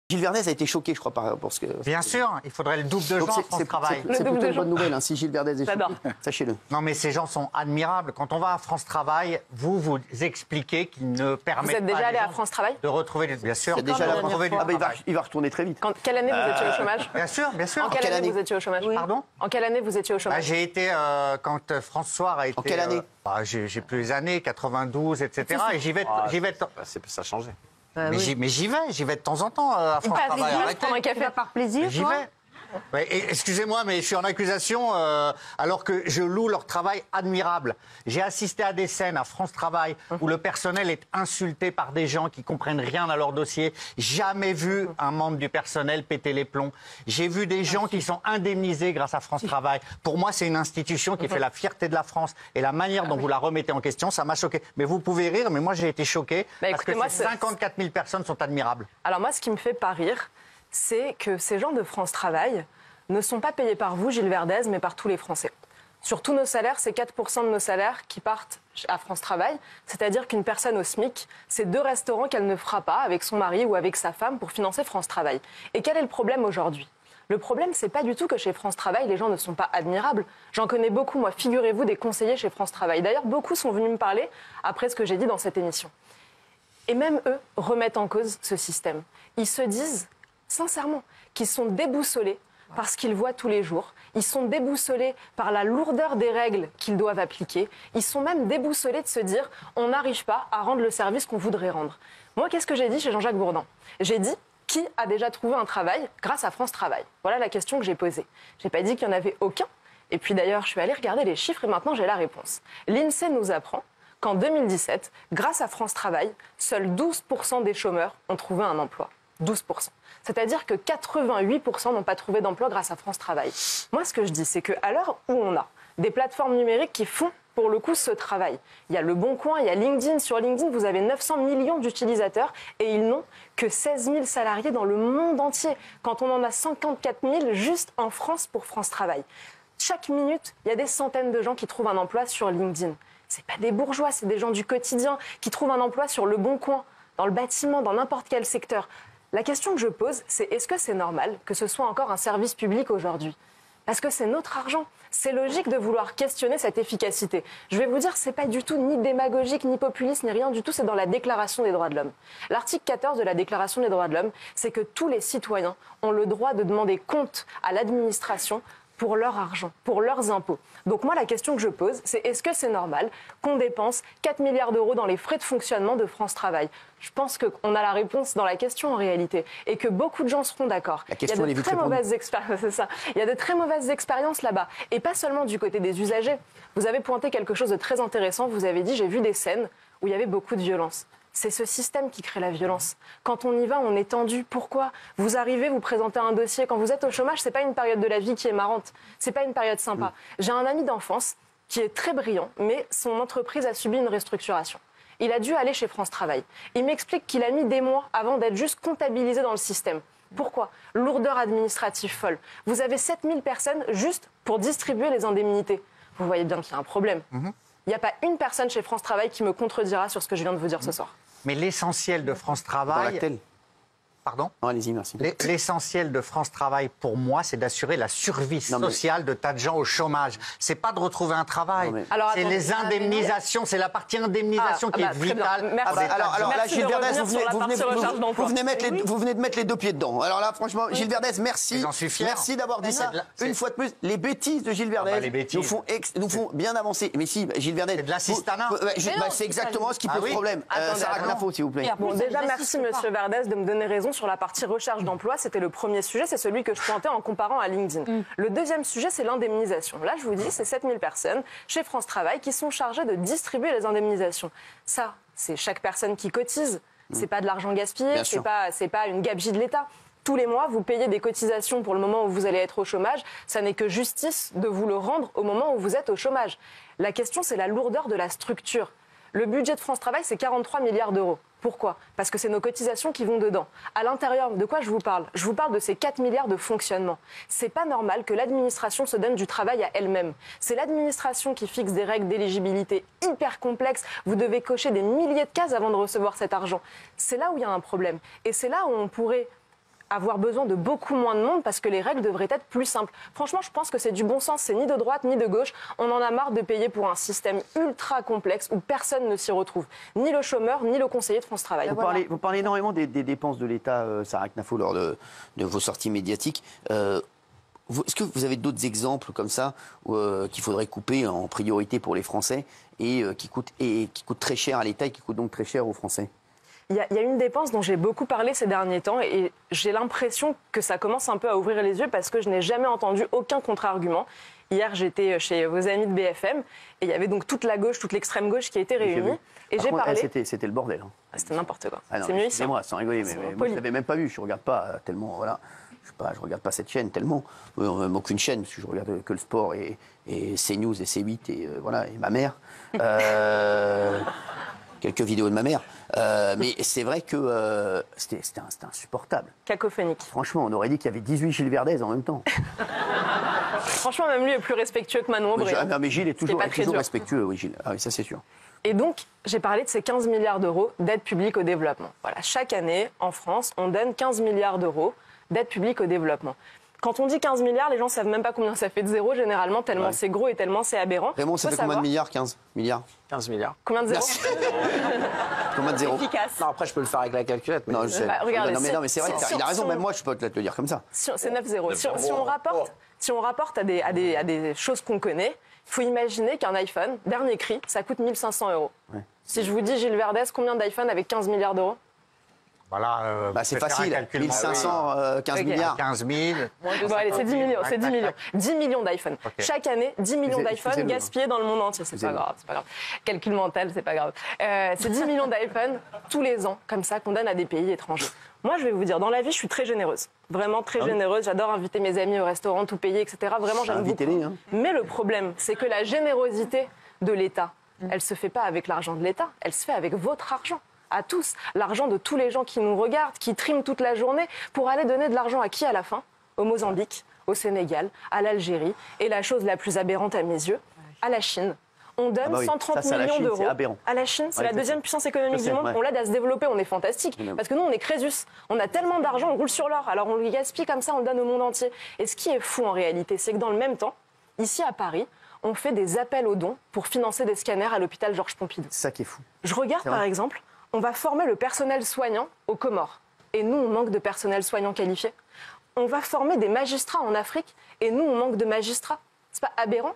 Gilles Verdez a été choqué, je crois, pour ce que... Bien sûr, il faudrait le double de gens à France Travail. C'est plutôt une bonne nouvelle, hein, si Gilles Verdez est choqué, sachez-le. Non, mais ces gens sont admirables. Quand on va à France Travail, vous expliquez qu'ils ne permettent pas... Vous êtes déjà allé à France Travail ? De retrouver, bien sûr, il va retourner très vite. Quelle année vous étiez au chômage ? Bien sûr, bien sûr. En quelle année vous étiez au chômage ? Pardon ? En quelle année vous étiez au chômage ? J'ai été, quand France Soir a été... En quelle année ? J'ai plus les années, 92, etc. Et j'y vais... Ça a changé. Mais j'y vais de temps en temps à France Travail. Prendre un café par plaisir. J'y vais. Ouais, excusez-moi, mais je suis en accusation alors que je loue leur travail admirable. J'ai assisté à des scènes à France Travail où le personnel est insulté par des gens qui comprennent rien à leur dossier. Jamais vu un membre du personnel péter les plombs. J'ai vu des gens qui sont indemnisés grâce à France Travail. Pour moi, c'est une institution qui fait la fierté de la France et la manière dont vous la remettez en question, ça m'a choqué. Mais vous pouvez rire, mais moi j'ai été choqué parce que ces 54 000 personnes sont admirables. Alors moi, ce qui me fait pas rire, c'est que ces gens de France Travail ne sont pas payés par vous, Gilles Verdez, mais par tous les Français. Sur tous nos salaires, c'est 4% de nos salaires qui partent à France Travail. C'est-à-dire qu'une personne au SMIC, c'est 2 restaurants qu'elle ne fera pas avec son mari ou avec sa femme pour financer France Travail. Et quel est le problème aujourd'hui ? Le problème, c'est pas du tout que chez France Travail, les gens ne sont pas admirables. J'en connais beaucoup, moi. Figurez-vous, des conseillers chez France Travail. D'ailleurs, beaucoup sont venus me parler après ce que j'ai dit dans cette émission. Et même eux remettent en cause ce système. Ils se disent, sincèrement, qu'ils sont déboussolés par ce qu'ils voient tous les jours. Ils sont déboussolés par la lourdeur des règles qu'ils doivent appliquer. Ils sont même déboussolés de se dire on n'arrive pas à rendre le service qu'on voudrait rendre. Moi, qu'est-ce que j'ai dit chez Jean-Jacques Bourdin ? J'ai dit qui a déjà trouvé un travail grâce à France Travail ? Voilà la question que j'ai posée. Je n'ai pas dit qu'il n'y en avait aucun. Et puis d'ailleurs, je suis allée regarder les chiffres et maintenant j'ai la réponse. L'INSEE nous apprend qu'en 2017, grâce à France Travail, seuls 12% des chômeurs ont trouvé un emploi. 12%. C'est-à-dire que 88% n'ont pas trouvé d'emploi grâce à France Travail. Moi, ce que je dis, c'est qu'à l'heure où on a des plateformes numériques qui font, pour le coup, ce travail, il y a Le Bon Coin, il y a LinkedIn. Sur LinkedIn, vous avez 900 millions d'utilisateurs et ils n'ont que 16 000 salariés dans le monde entier, quand on en a 54 000 juste en France pour France Travail. Chaque minute, il y a des centaines de gens qui trouvent un emploi sur LinkedIn. Ce n'est pas des bourgeois, c'est des gens du quotidien qui trouvent un emploi sur Le Bon Coin, dans le bâtiment, dans n'importe quel secteur. La question que je pose, c'est est-ce que c'est normal que ce soit encore un service public aujourd'hui ? Parce que c'est notre argent. C'est logique de vouloir questionner cette efficacité. Je vais vous dire, c'est pas du tout ni démagogique, ni populiste, ni rien du tout, c'est dans la Déclaration des droits de l'homme. L'article 14 de la Déclaration des droits de l'homme, c'est que tous les citoyens ont le droit de demander compte à l'administration pour leur argent, pour leurs impôts. Donc moi, la question que je pose, c'est est-ce que c'est normal qu'on dépense 4 milliards d'euros dans les frais de fonctionnement de France Travail ? Je pense qu'on a la réponse dans la question en réalité et que beaucoup de gens seront d'accord. Il y a de très mauvaises expériences, c'est ça. Il y a de très mauvaises expériences là-bas et pas seulement du côté des usagers. Vous avez pointé quelque chose de très intéressant. Vous avez dit, j'ai vu des scènes où il y avait beaucoup de violence. C'est ce système qui crée la violence. Quand on y va, on est tendu. Pourquoi ? Vous arrivez, vous présentez un dossier. Quand vous êtes au chômage, c'est pas une période de la vie qui est marrante. C'est pas une période sympa. J'ai un ami d'enfance qui est très brillant, mais son entreprise a subi une restructuration. Il a dû aller chez France Travail. Il m'explique qu'il a mis des mois avant d'être juste comptabilisé dans le système. Pourquoi ? Lourdeur administrative folle. Vous avez 7000 personnes juste pour distribuer les indemnités. Vous voyez bien qu'il y a un problème. Il n'y a pas une personne chez France Travail qui me contredira sur ce que je viens de vous dire ce soir. Mais l'essentiel de France Travail... Pardon ? Non, allez-y, merci. L'essentiel de France Travail, pour moi, c'est d'assurer la survie sociale de tas de gens au chômage. C'est pas de retrouver un travail. C'est les indemnisations, c'est la partie indemnisation qui est vitale. Merci. Alors là, Gilles Verdez, vous venez de mettre les 2 pieds dedans. Alors là, franchement, Gilles Verdez, merci. J'en suis fier. Merci d'avoir dit ça. Une fois de plus, les bêtises de Gilles Verdez nous font bien avancer. Mais si, Gilles Verdez... C'est de l'assistanat. C'est exactement ce qui pose problème. Sarah Knafo, s'il vous plaît. Bon, déjà, merci, Monsieur Verdez, de me donner raison sur la partie recherche d'emploi. C'était le premier sujet, c'est celui que je pointais en comparant à LinkedIn. Le deuxième sujet, c'est l'indemnisation. Là, je vous dis, c'est 7000 personnes chez France Travail qui sont chargées de distribuer les indemnisations. Ça, c'est chaque personne qui cotise. C'est pas de l'argent gaspillé, c'est pas une gabegie de l'État. Tous les mois, vous payez des cotisations pour le moment où vous allez être au chômage. Ça n'est que justice de vous le rendre au moment où vous êtes au chômage. La question, c'est la lourdeur de la structure. Le budget de France Travail, c'est 43 milliards d'euros. Pourquoi ? Parce que c'est nos cotisations qui vont dedans. À l'intérieur, de quoi je vous parle ? Je vous parle de ces 4 milliards de fonctionnement. C'est pas normal que l'administration se donne du travail à elle-même. C'est l'administration qui fixe des règles d'éligibilité hyper complexes. Vous devez cocher des milliers de cases avant de recevoir cet argent. C'est là où il y a un problème. Et c'est là où on pourrait avoir besoin de beaucoup moins de monde parce que les règles devraient être plus simples. Franchement, je pense que c'est du bon sens, c'est ni de droite ni de gauche. On en a marre de payer pour un système ultra complexe où personne ne s'y retrouve, ni le chômeur, ni le conseiller de France Travail. Vous parlez énormément des dépenses de l'État, Sarah Knafo, lors de vos sorties médiatiques. Est-ce que vous avez d'autres exemples comme ça qu'il faudrait couper en priorité pour les Français et qui coûtent très cher à l'État et qui coûtent donc très cher aux Français? Il y a une dépense dont j'ai beaucoup parlé ces derniers temps et j'ai l'impression que ça commence un peu à ouvrir les yeux parce que je n'ai jamais entendu aucun contre-argument. Hier, j'étais chez vos amis de BFM et il y avait donc toute la gauche, toute l'extrême gauche qui était réunie. Et j'ai parlé. C'était le bordel. Hein. C'était n'importe quoi. Ah non, c'est mieux ici. Excusez-moi, sans rigoler, mais moi, je ne l'avais même pas vu. Je ne regarde pas tellement. Voilà. Je regarde pas cette chaîne tellement. Même aucune chaîne, parce que je regarde que le sport et CNews et C8 et, voilà, et ma mère. Quelques vidéos de ma mère. Mais c'est vrai que c'était insupportable. Cacophonique. Franchement, on aurait dit qu'il y avait 18 Gilles Verdez en même temps. Franchement, même lui est plus respectueux que Manon Aubry. Mais Gilles est toujours dur. respectueux, oui, Gilles. Ah oui, ça c'est sûr. Et donc, j'ai parlé de ces 15 milliards d'euros d'aide publique au développement. Voilà, chaque année, en France, on donne 15 milliards d'euros d'aide publique au développement. Quand on dit 15 milliards, les gens ne savent même pas combien ça fait de zéro, généralement, tellement c'est gros et tellement c'est aberrant. Raymond, ça fait combien de milliards? 15 milliards 15 milliards. Combien de zéros? Combien de zéros? Efficace. Non, après, je peux le faire avec la calculette. Mais... Non, je sais. Regardez, non, mais c'est vrai, il a raison, même moi, je peux te le dire comme ça. C'est 9 zéros. Si on rapporte à des choses qu'on connaît, il faut imaginer qu'un iPhone, dernier cri, ça coûte 1 500 €. Ouais. Si je vous dis, Gilles Verdez, combien d'iPhone avec 15 milliards d'euros? Voilà, c'est facile, 1500, 15 milliards. 15 000. Bon, allez, c'est 10 millions. C'est 10 millions. 10 millions d'iPhone. Okay. Chaque année, 10 millions d'iPhone gaspillés dans le monde entier. C'est pas grave, c'est pas grave. Calcul mental, c'est pas grave. C'est 10 millions d'iPhone tous les ans, comme ça, qu'on donne à des pays étrangers. Moi, je vais vous dire, dans la vie, je suis très généreuse. Vraiment très généreuse. J'adore inviter mes amis au restaurant, tout payer, etc. Vraiment, j'aime beaucoup. Hein. Mais le problème, c'est que la générosité de l'État, elle se fait pas avec l'argent de l'État, elle se fait avec votre argent. À tous, l'argent de tous les gens qui nous regardent, qui triment toute la journée, pour aller donner de l'argent à qui à la fin? Au Mozambique, au Sénégal, à l'Algérie, et la chose la plus aberrante à mes yeux, à la Chine. On donne 130 millions d'euros à la Chine, c'est la deuxième puissance économique du monde. Ouais. On l'aide à se développer, on est fantastique. Parce que nous, on est Crésus. On a tellement d'argent, on roule sur l'or. Alors on le gaspille comme ça, on le donne au monde entier. Et ce qui est fou en réalité, c'est que dans le même temps, ici à Paris, on fait des appels aux dons pour financer des scanners à l'hôpital Georges Pompidou. C'est ça qui est fou. Je regarde par exemple, on va former le personnel soignant aux Comores. Et nous, on manque de personnel soignant qualifié. On va former des magistrats en Afrique. Et nous, on manque de magistrats. C'est pas aberrant?